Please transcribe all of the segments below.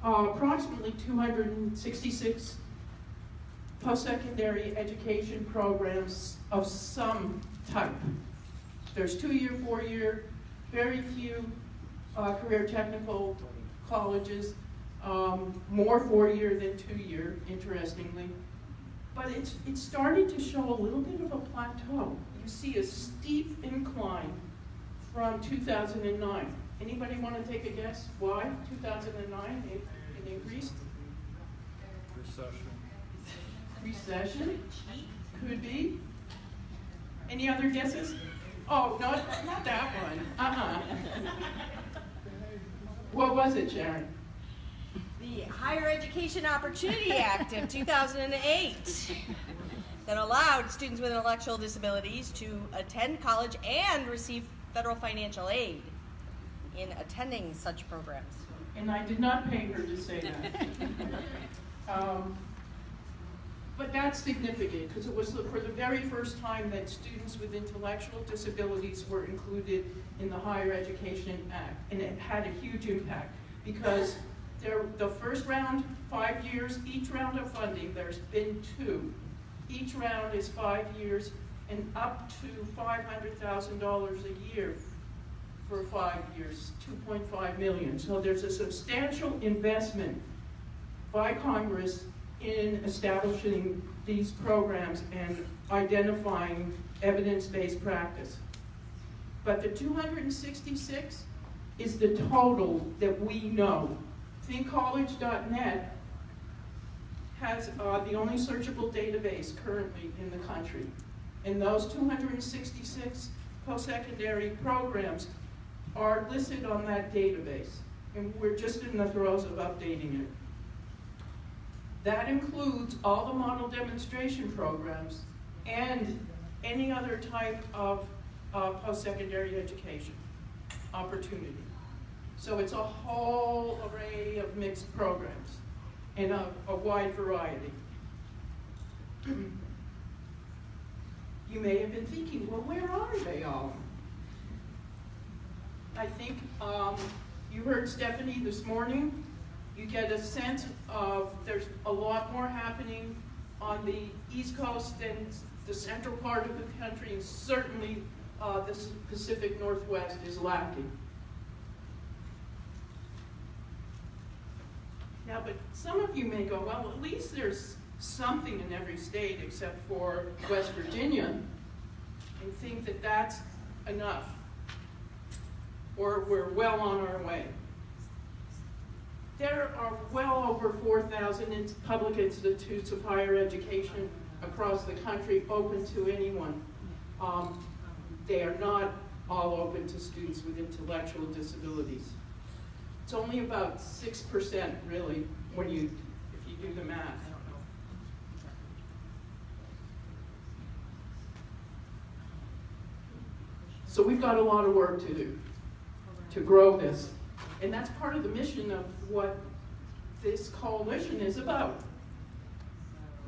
approximately 266 post-secondary education programs of some type. There's 2-year, 4-year, very few career technical colleges, more 4-year than 2-year, interestingly. But it's starting to show a little bit of a plateau. You see a steep incline from 2009. Anybody want to take a guess why 2009 it increased? Recession? Could be. Any other guesses? Oh, not that one. What was it, Sharon? The Higher Education Opportunity Act of 2008 that allowed students with intellectual disabilities to attend college and receive federal financial aid in attending such programs. And I did not pay her to say that. But that's significant because it was for the very first time that students with intellectual disabilities were included in the Higher Education Act. And it had a huge impact because the first round, 5 years, each round of funding, there's been 2. Each round is 5 years and up to $500,000 a year for 5 years, $2.5 million. So there's a substantial investment by Congress in establishing these programs and identifying evidence-based practice. But the 266 is the total that we know. ThinkCollege.net has the only searchable database currently in the country. And those 266 post-secondary programs are listed on that database. And we're just in the throes of updating it. That includes all the model demonstration programs and any other type of post-secondary education opportunity. So it's a whole array of mixed programs and a wide variety. You may have been thinking, well, where are they all? I think you heard Stephanie this morning. You get a sense of there's a lot more happening on the East Coast than the central part of the country, and certainly the Pacific Northwest is lacking. Now, but some of you may go, well, at least there's something in every state except for West Virginia, and think that that's enough, or we're well on our way. There are well over 4,000 public institutes of higher education across the country open to anyone. They are not all open to students with intellectual disabilities. It's only about 6% really if you do the math. So we've got a lot of work to do to grow this. And that's part of the mission of what this coalition is about.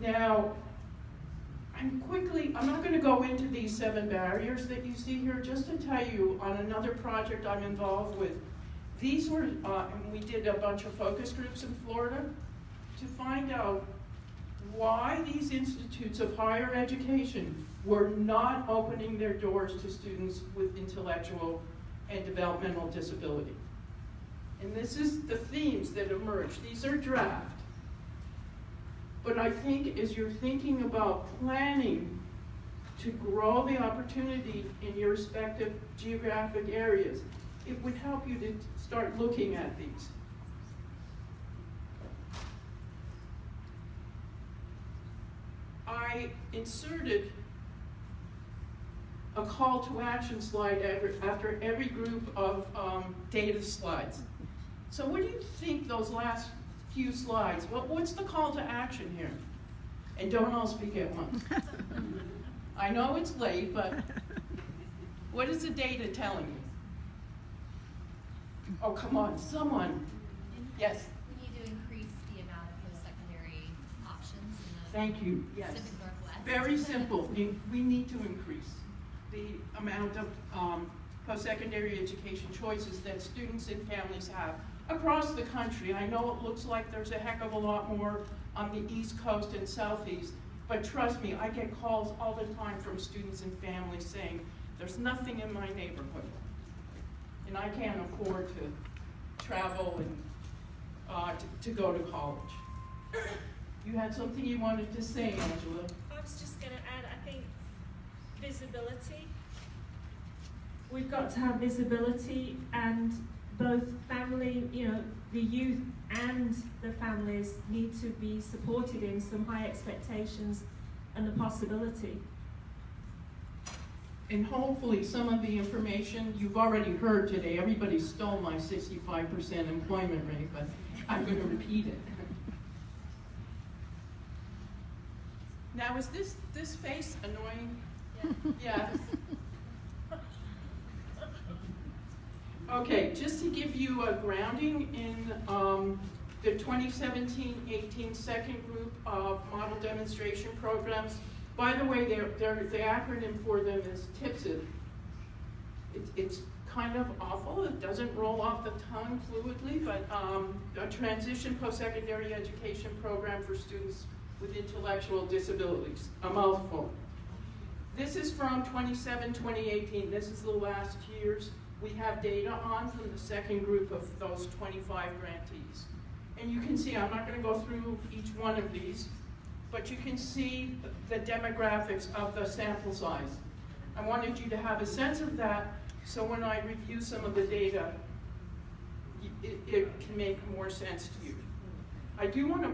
Now, I'm not going to go into these 7 barriers that you see here, just to tell you on another project I'm involved with. These were, and we did a bunch of focus groups in Florida to find out why these institutes of higher education were not opening their doors to students with intellectual and developmental disability. And this is the themes that emerge. These are draft. But I think as you're thinking about planning to grow the opportunity in your respective geographic areas, it would help you to start looking at these. I inserted a call to action slide after every group of data slides. So what do you think those last few slides, what's the call to action here? And don't all speak at once. I know it's late, but what is the data telling you? Oh, come on, someone. Yes? We need to increase the amount of post-secondary options in the Thank you. Yes. Pacific Northwest. Very simple. We need to increase the amount of post-secondary education choices that students and families have across the country. I know it looks like there's a heck of a lot more on the East Coast and Southeast, but trust me, I get calls all the time from students and families saying, there's nothing in my neighborhood, and I can't afford to travel and to go to college. You had something you wanted to say, Angela? I was just going to add, I think visibility. We've got to have visibility, and both family, the youth and the families need to be supported in some high expectations and the possibility. And hopefully some of the information you've already heard today, everybody stole my 65% employment rate, but I'm going to repeat it. Now, is this face annoying? Yeah. Okay, just to give you a grounding in the 2017-18 second group of model demonstration programs. By the way, the acronym for them is TIPSID. It's kind of awful. It doesn't roll off the tongue fluidly, but a transition post-secondary education program for students with intellectual disabilities, a mouthful. This is from 2018. This is the last year's. We have data on from the second group of those 25 grantees. And you can see, I'm not going to go through each one of these, but you can see the demographics of the sample size. I wanted you to have a sense of that, so when I review some of the data, it can make more sense to you. I do want to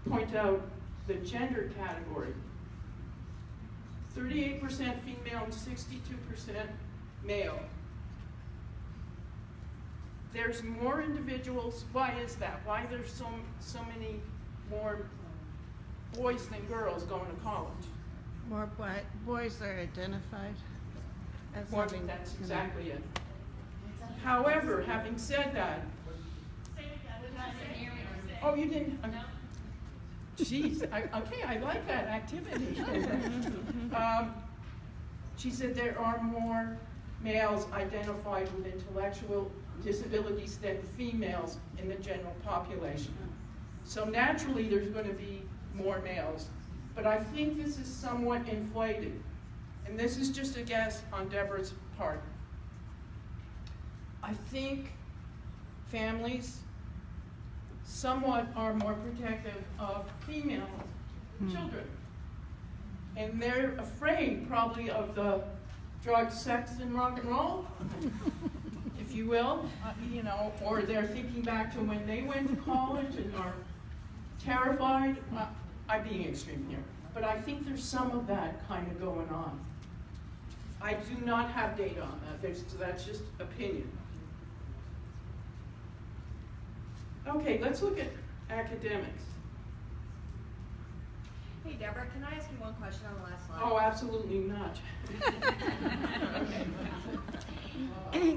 point out the gender category. 38% female and 62% male. There's more individuals. Why is that? Why there's so many more boys than girls going to college? More boys are identified as More, having. that's exactly it. However, having said that, oh, you didn't. Jeez. Okay, I like that activity. She said there are more males identified with intellectual disabilities than females in the general population. So naturally there's going to be more males. But I think this is somewhat inflated. And this is just a guess on Deborah's part. I think families somewhat are more protective of female children. And they're afraid probably of the drugs, sex, and rock and roll, if you will, or they're thinking back to when they went to college and are terrified. I'm being extreme here, but I think there's some of that kind of going on. I do not have data on that. That's just opinion. Okay, let's look at academics. Hey, Deborah, can I ask you one question on the last slide? Oh, absolutely not.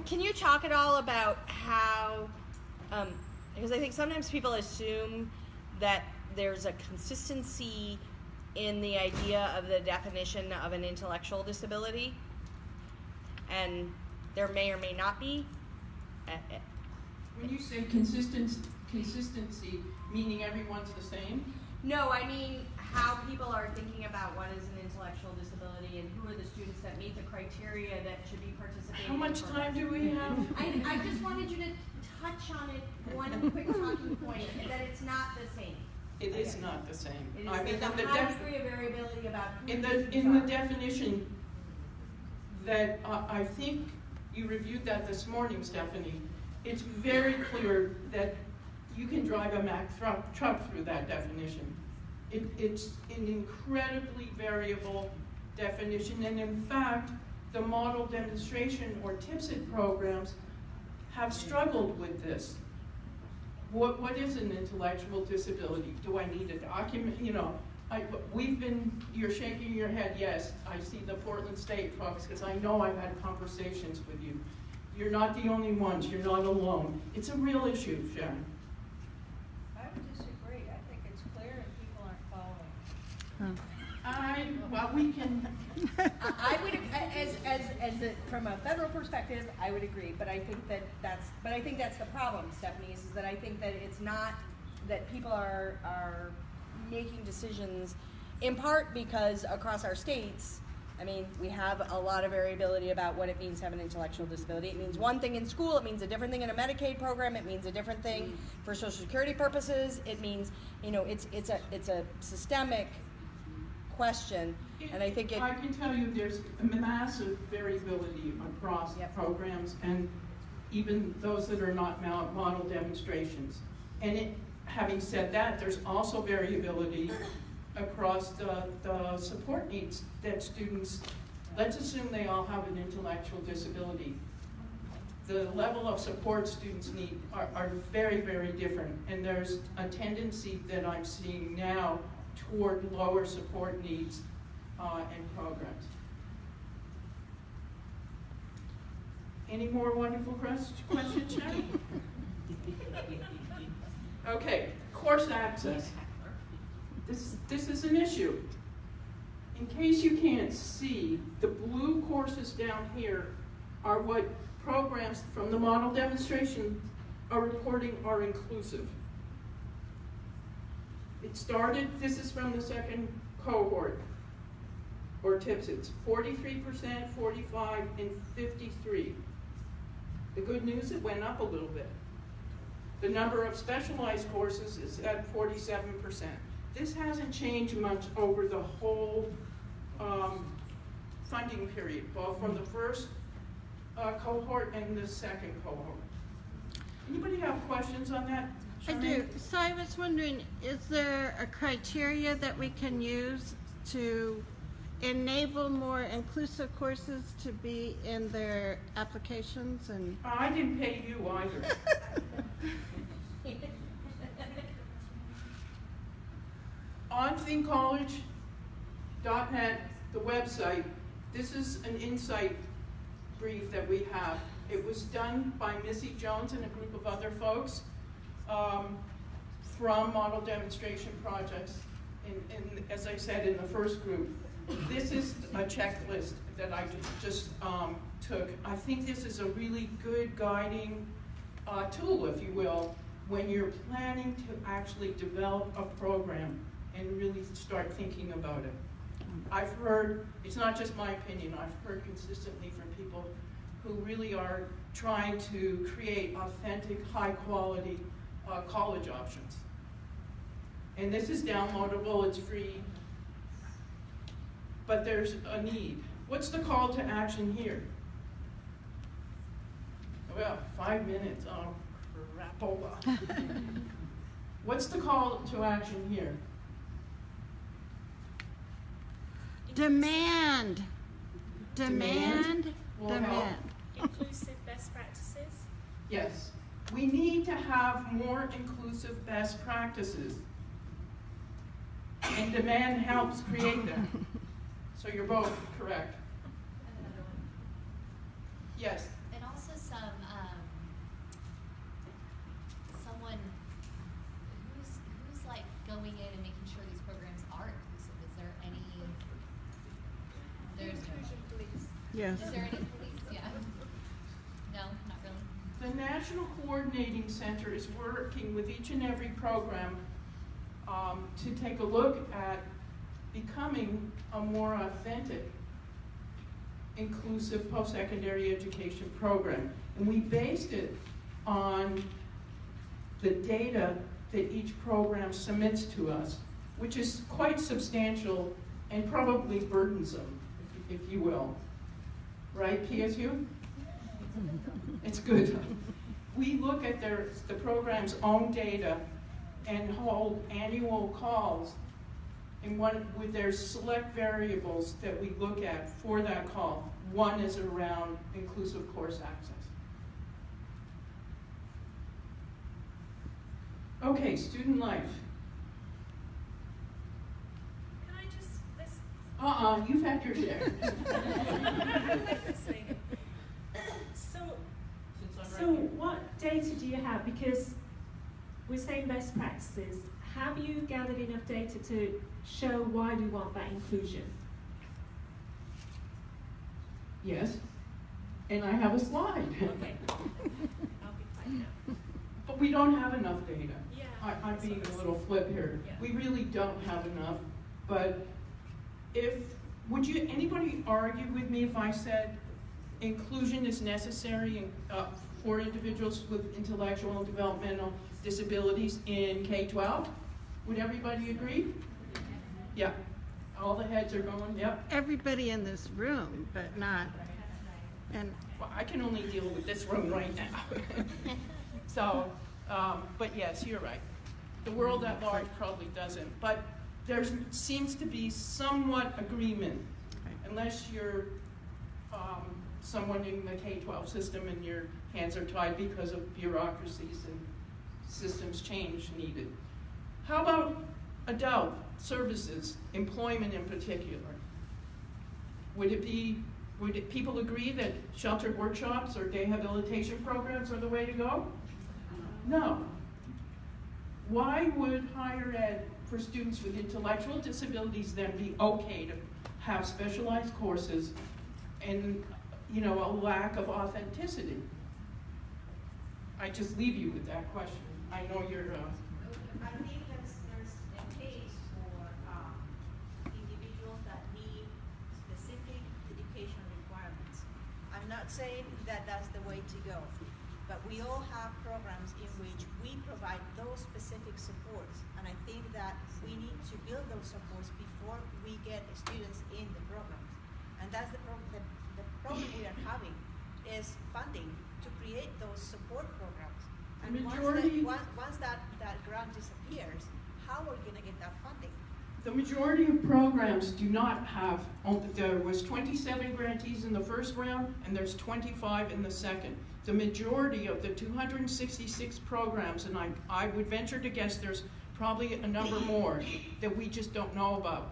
Can you talk at all about how, because I think sometimes people assume that there's a consistency in the idea of the definition of an intellectual disability, and there may or may not be. When you say consistency, meaning everyone's the same? No, I mean how people are thinking about what is an intellectual disability and who are the students that meet the criteria that should be participating. How much time do we have? I just wanted you to touch on it, one quick talking point, that it's not the same. It is not the same. It is, I mean, there's a high degree of variability about who in students the are. definition that I think you reviewed that this morning, Stephanie, it's very clear that you can drive a Mack truck through that definition. It's an incredibly variable definition, and in fact, the model demonstration or TIPSID programs have struggled with this. What is an intellectual disability? Do I need a document? You're shaking your head, yes. I see the Portland State folks, because I know I've had conversations with you. You're not the only ones, you're not alone. It's a real issue, Sharon. I would disagree. I think it's clear and people aren't following. Well, we can, I would, from a federal perspective, I would agree, but I think that's the problem, Stephanie, is that I think that it's not, that people are making decisions in part because across our states, I mean, we have a lot of variability about what it means to have an intellectual disability. It means one thing in school, it means a different thing in a Medicaid program, it means a different thing for Social Security purposes, it means, it's a systemic question, and I think I can tell you there's a massive variability across programs, and even those that are not model demonstrations. And having said that, there's also variability across the support needs that students, let's assume they all have an intellectual disability. The level of support students need are very, very different, and there's a tendency that I'm seeing now toward lower support needs and programs. Any more wonderful questions, Sharon? Okay, course access. This is an issue. In case you can't see, the blue courses down here are what programs from the model demonstration are reporting are inclusive. It started, this is from the second cohort, or tips, it's 43%, 45, and 53. The good news, it went up a little bit. The number of specialized courses is at 47%. This hasn't changed much over the whole funding period, both from the first cohort and the second cohort. Anybody have questions on that? I do. So I was wondering, is there a criteria that we can use to enable more inclusive courses to be in their applications? And I didn't pay you either. On thinkcollege.net, the website, this is an insight brief that we have. It was done by Missy Jones and a group of other folks from model demonstration projects, and as I said in the first group. This is a checklist that I just took. I think this is a really good guiding tool, if you will, when you're planning to actually develop a program and really start thinking about it. I've heard, it's not just my opinion, I've heard consistently from people who really are trying to create authentic, high quality college options. And this is downloadable, it's free, but there's a need. What's the call to action here? Well, 5 minutes, oh, crapola. What's the call to action here? demand. Demand. Will help. Demand. Inclusive best practices. Yes. We need to have more inclusive best practices. And demand helps create them. So you're both correct. Another one. Yes. And also someone who's like going in and making sure these programs are inclusive. Is there any? Inclusion police. Yes. Is there any police? Yeah. No, not really. The National Coordinating Center is working with each and every program to take a look at becoming a more authentic, inclusive post-secondary education program. And we based it on the data that each program submits to us, which is quite substantial and probably burdensome, if you will. Right, PSU? It's good. We look at the program's own data and hold annual calls, and with their select variables that we look at for that call. One is around inclusive course access. Okay, student life. Can I just You've had your share. So what data do you have? Because we're saying best practices. Have you gathered enough data to show why we want that inclusion? Yes, and I have a slide. Okay. I'll be quiet now. But we don't have enough data. Yeah. I'm being a little flip here. Yeah. We really don't have enough, but would anybody argue with me if I said inclusion is necessary for individuals with intellectual and developmental disabilities in K-12? Would everybody agree? Yeah. All the heads are going, yep. Everybody in this room, but not, and Well, I can only deal with this room right now. So, but yes, you're right. The world at large probably doesn't, but there seems to be somewhat agreement, unless you're someone in the K-12 system and your hands are tied because of bureaucracies and systems change needed. How about adult services, employment in particular? Would people agree that sheltered workshops or day habilitation programs are the way to go? No. Why would higher ed for students with intellectual disabilities then be okay to have specialized courses and, you know, a lack of authenticity? I just leave you with that question. I know you're, I think there's a case for individuals that need specific education requirements. I'm not saying that that's the way to go, but we all have programs in which we provide those specific supports, and I think that we need to build those supports before we get students in the programs. And that's the problem. The problem we are having is funding to create those support programs. And once that grant disappears, how are we going to get that funding? the majority of programs do not have, there was 27 grantees in the first round and there's 25 in the second. The majority of the 266 programs, and I would venture to guess there's probably a number more that we just don't know about,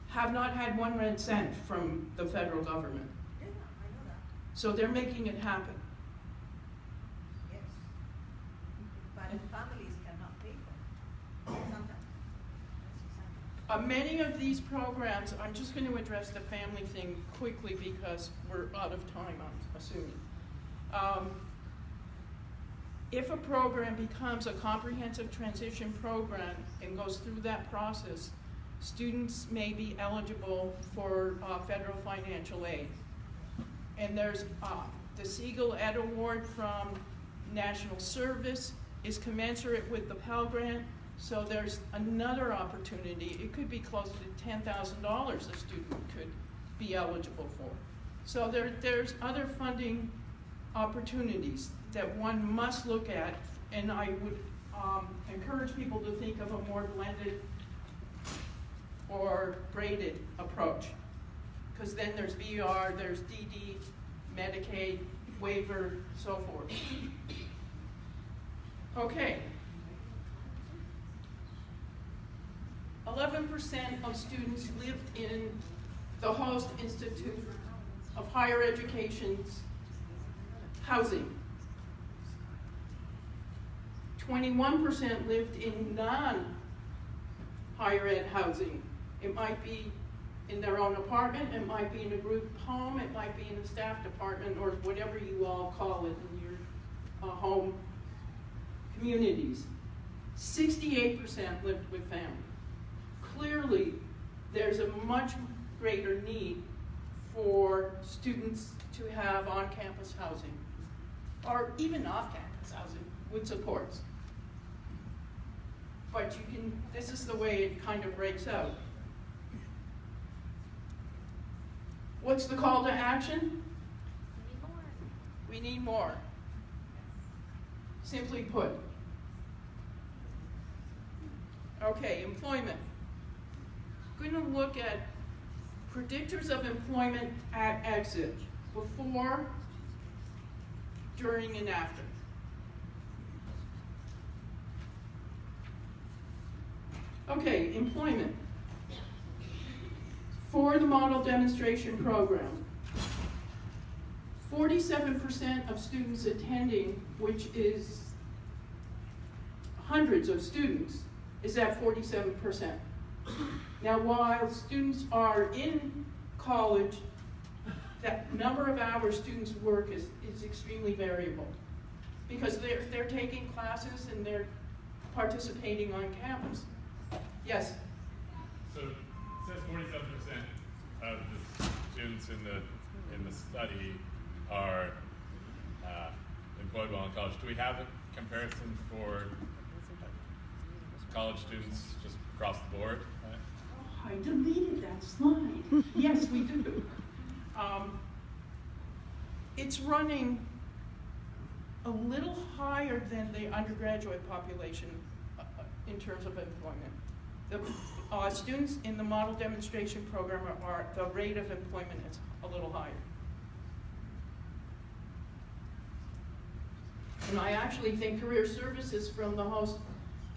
have not had 1 red cent from the federal government. Yeah, I know that. So they're making it happen. Yes. But families cannot pay for it. Sometimes. Many of these programs, I'm just going to address the family thing quickly because we're out of time, I'm assuming. If a program becomes a comprehensive transition program and goes through that process, students may be eligible for federal financial aid. And there's the Siegel Ed Award from National Service is commensurate with the Pell Grant. So there's another opportunity. It could be close to $10,000 a student could be eligible for. So there's other funding opportunities that one must look at, and I would encourage people to think of a more blended or graded approach. Because then there's VR, there's DD, Medicaid, waiver, so forth. Okay. 11% of students lived in the host institute of higher education's housing. 21% lived in non-higher ed housing. It might be in their own apartment, it might be in a group home, it might be in a staff department, or whatever you all call it in your home communities. 68% lived with family. Clearly, there's a much greater need for students to have on-campus housing, or even off-campus housing with supports. But this is the way it kind of breaks out. What's the call to action? We need more. Simply put. Okay, employment. We're going to look at predictors of employment at exit, before, during, and after. Okay, employment. For the model demonstration program, 47% of students attending, which is hundreds of students, is at 47%. Now, while students are in college that number of hours students work is extremely variable. Because they're taking classes and they're participating on campus. Yes? So it says 47% of the students in the study are employed while in college. Do we have a comparison for college students just across the board? Oh, I deleted that slide. Yes, we do. It's running a little higher than the undergraduate population in terms of employment. The students in the model demonstration program are the rate of employment is a little higher. And I actually think career services from the Host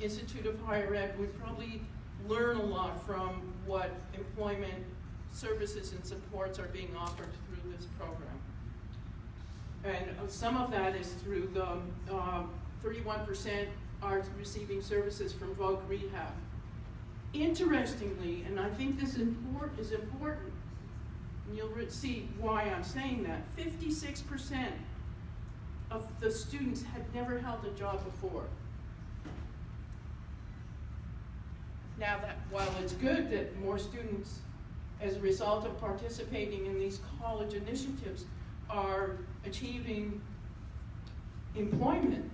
Institute of Higher Ed would probably learn a lot from what employment services and supports are being offered through this program. And some of that is through the 31% are receiving services from Voc Rehab. Interestingly, and I think this is important, and you'll see why I'm saying that, 56% of the students had never held a job before. Now, that while it's good that more students, as a result of participating in these college initiatives, are achieving employment,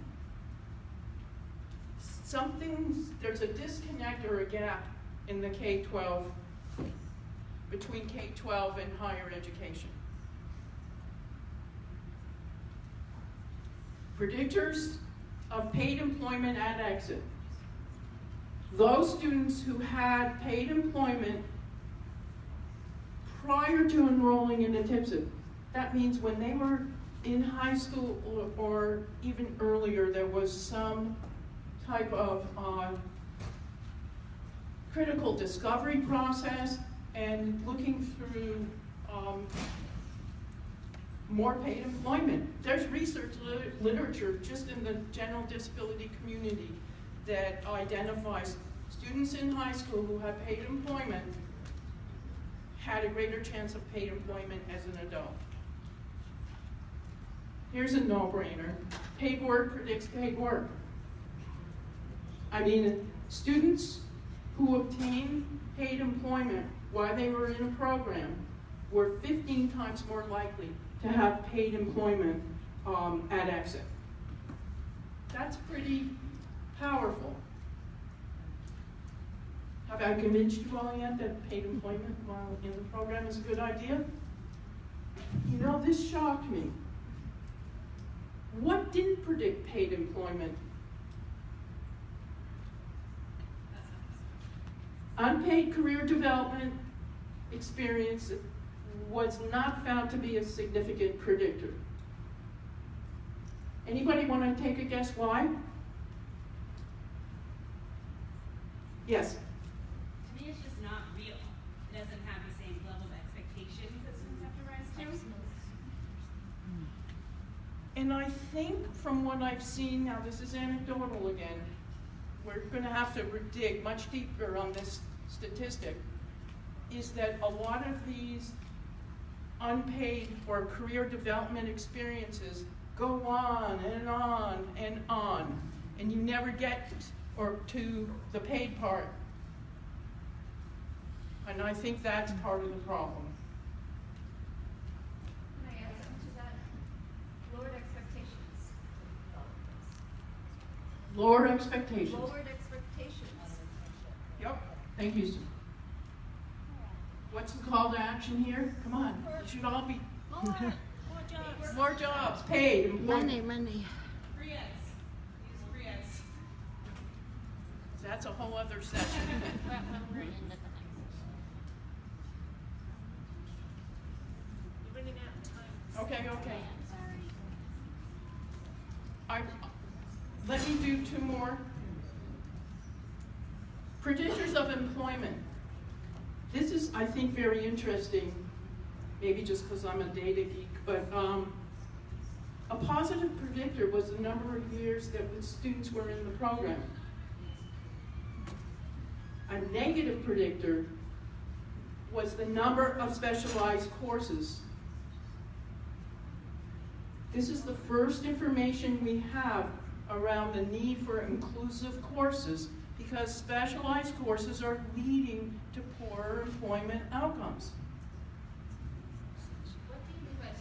there's a disconnect or a gap in the K-12, between K-12 and higher education. Predictors of paid employment at exit. Those students who had paid employment prior to enrolling in the TIPSIT. That means when they were in high school or even earlier, there was some type of critical discovery process and looking through more paid employment. There's research literature just in the general disability community that identifies students in high school who have paid employment had a greater chance of paid employment as an adult. Here's a no-brainer. Paid work predicts paid work. I mean, students who obtain paid employment while they were in a program were 15 times more likely to have paid employment at exit. That's pretty powerful. Have I convinced you all yet that paid employment while in the program is a good idea? You know, this shocked me. What didn't predict paid employment? Unpaid career development experience was not found to be a significant predictor. Anybody want to take a guess why? Yes? To me, it's just not real. It doesn't have the same level of expectations that students have to rise to. And I think from what I've seen, now this is anecdotal again, we're going to have to dig much deeper on this statistic, is that a lot of these unpaid or career development experiences go on and on and on, and you never get to the paid part. And I think that's part of the problem. Can I add something to that? Lowered expectations. Lower expectations. Lowered expectations. Yep, thank you, Sue. What's the call to action here? Come on, it should all be more jobs, paid, employment. Money. Free eds. Use free eds. That's a whole other session. You're running out of time. Okay. Let me do two more. Predictors of employment. This is, I think, very interesting, maybe just because I'm a data geek, but a positive predictor was the number of years that the students were in the program. A negative predictor was the number of specialized courses This is the first information we have around the need for inclusive courses because specialized courses are leading to poorer employment outcomes. What do you mean by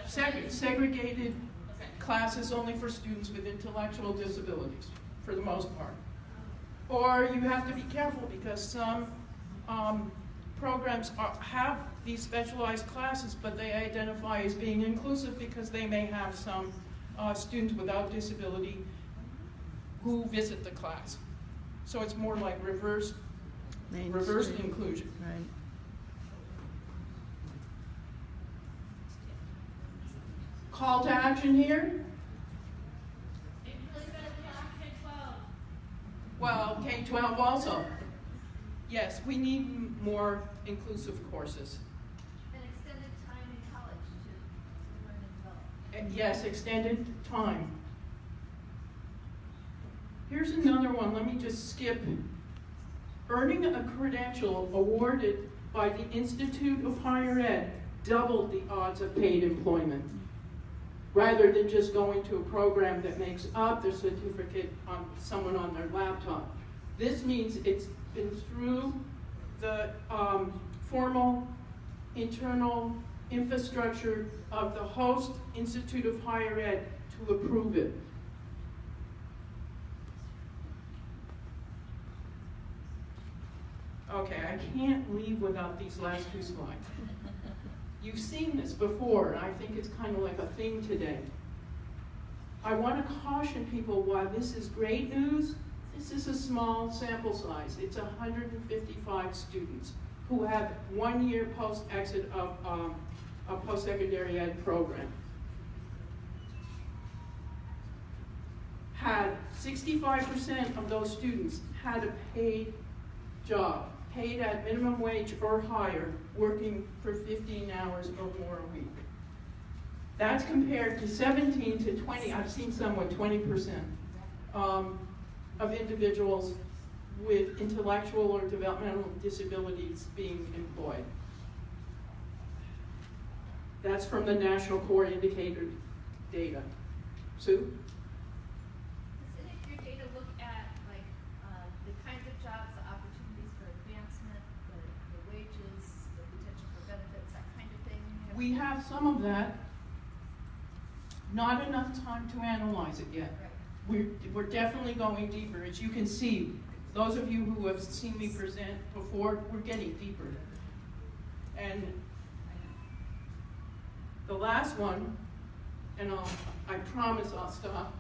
specialized? Segregated Okay. classes only for students with intellectual disabilities, for the most part. Or you have to be careful because some programs have these specialized classes, but they identify as being inclusive because they may have some students without disability who visit the class. So it's more like reverse inclusion. Right. Call to action here. Maybe really better K-12. Well, K-12 also. Yes, we need more inclusive courses. And extended time in college to learn and develop. And yes, extended time. Here's another one, let me just skip. Earning a credential awarded by the Institute of Higher Ed doubled the odds of paid employment, rather than just going to a program that makes up their certificate on someone on their laptop. This means it's been through the formal internal infrastructure of the host Institute of Higher Ed to approve it. Okay, I can't leave without these last two slides. You've seen this before, and I think it's kind of like a thing today. I want to caution people while this is great news, this is a small sample size. It's 155 students who have 1 year post-exit of a post-secondary ed program. Had 65% of those students had a paid job, paid at minimum wage or higher, working for 15 hours or more a week. That's compared to 17 to 20, I've seen some with 20% of individuals with intellectual or developmental disabilities being employed. That's from the National Core Indicator data. Sue? Does any of your data look at like the kinds of jobs, the opportunities for advancement, the wages, the potential for benefits, that kind of thing? We have some of that. Not enough time to analyze it yet. Right. We're definitely going deeper. As you can see, those of you who have seen me present before, we're getting deeper. And the last one, and I promise I'll stop,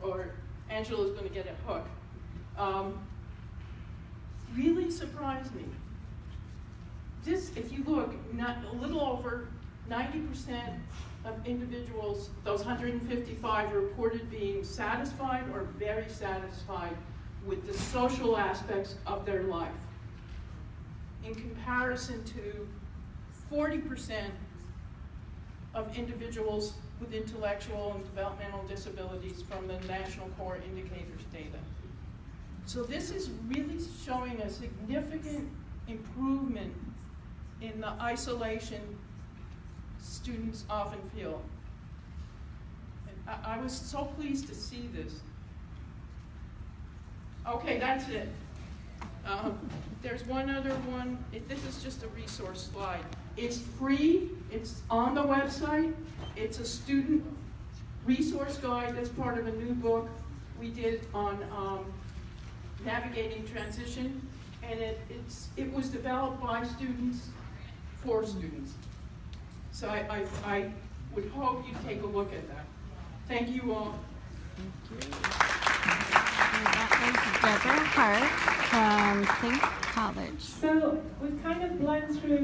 or Angela's going to get a hook, really surprised me. This, if you look, a little over 90% of individuals, those 155 reported being satisfied or very satisfied with the social aspects of their life, in comparison to 40% of individuals with intellectual and developmental disabilities from the National Core Indicators data. So this is really showing a significant improvement in the isolation students often feel. And I was so pleased to see this. Okay, that's it. There's one other one. This is just a resource slide. It's free. It's on the website. It's a student resource guide that's part of a new book we did on navigating transition, and it was developed by students for students. So I would hope you take a look at that. Thank you all. Thank you. And that was Deborah Hart from Think College. So we've kind of blown through